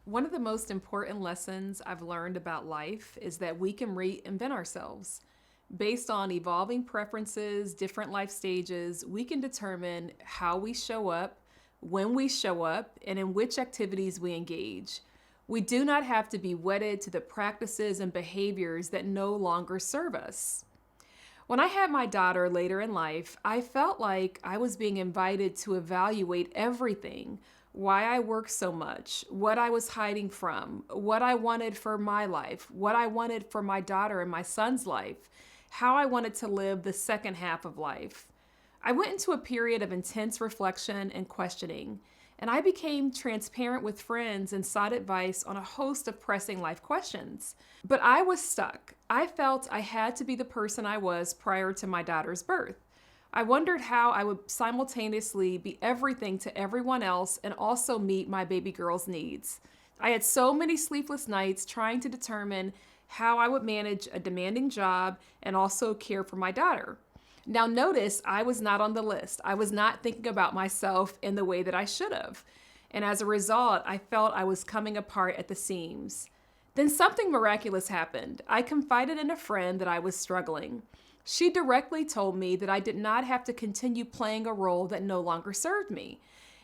One of the most important lessons I've learned about life is that we can reinvent ourselves. Based on evolving preferences, different life stages, we can determine how we show up, when we show up, and in which activities we engage. We do not have to be wedded to the practices and behaviors that no longer serve us. When I had my daughter later in life, I felt like I was being invited to evaluate everything: why I worked so much, what I was hiding from, what I wanted for my life, what I wanted for my daughter and my son's life, how I wanted to live the second half of life. I went into a period of intense reflection and questioning, and I became transparent with friends and sought advice on a host of pressing life questions. But I was stuck. I felt I had to be the person I was prior to my daughter's birth. I wondered how I would simultaneously be everything to everyone else and also meet my baby girl's needs. I had so many sleepless nights trying to determine how I would manage a demanding job and also care for my daughter. Now, notice I was not on the list. I was not thinking about myself in the way that I should have. And as a result, I felt I was coming apart at the seams. Then something miraculous happened. I confided in a friend that I was struggling. She directly told me that I did not have to continue playing a role that no longer served me.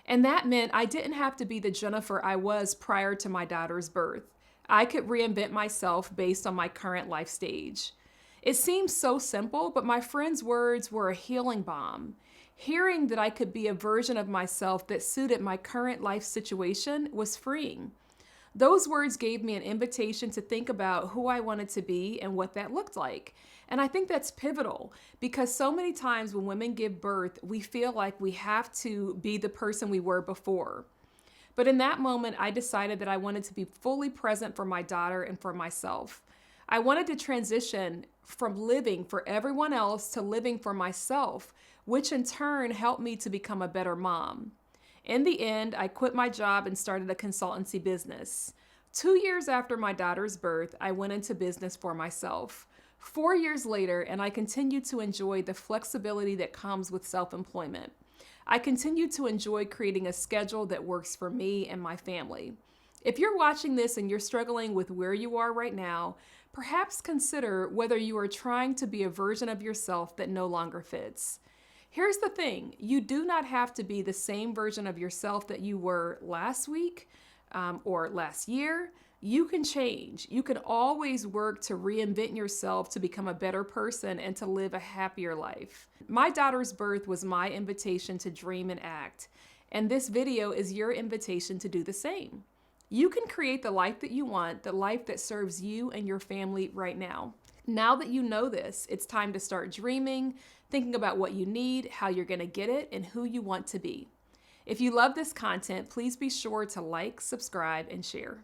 And that meant I didn't have to be the Jennifer I was prior to my daughter's birth. I could reinvent myself based on my current life stage. It seems so simple, but my friend's words were a healing balm. Hearing that I could be a version of myself that suited my current life situation was freeing. Those words gave me an invitation to think about who I wanted to be and what that looked like. And I think that's pivotal because so many times when women give birth, we feel like we have to be the person we were before. But in that moment, I decided that I wanted to be fully present for my daughter and for myself. I wanted to transition from living for everyone else to living for myself, which in turn helped me to become a better mom. In the end, I quit my job and started a consultancy business. 2 years after my daughter's birth, I went into business for myself. 4 years later, and I continue to enjoy the flexibility that comes with self-employment. I continue to enjoy creating a schedule that works for me and my family. If you're watching this and you're struggling with where you are right now, perhaps consider whether you are trying to be a version of yourself that no longer fits. Here's the thing, you do not have to be the same version of yourself that you were last week or last year. You can change. You can always work to reinvent yourself to become a better person and to live a happier life. My daughter's birth was my invitation to dream and act, and this video is your invitation to do the same. You can create the life that you want, the life that serves you and your family right now. Now that you know this, it's time to start dreaming, thinking about what you need, how you're going to get it, and who you want to be. If you love this content, please be sure to like, subscribe, and share.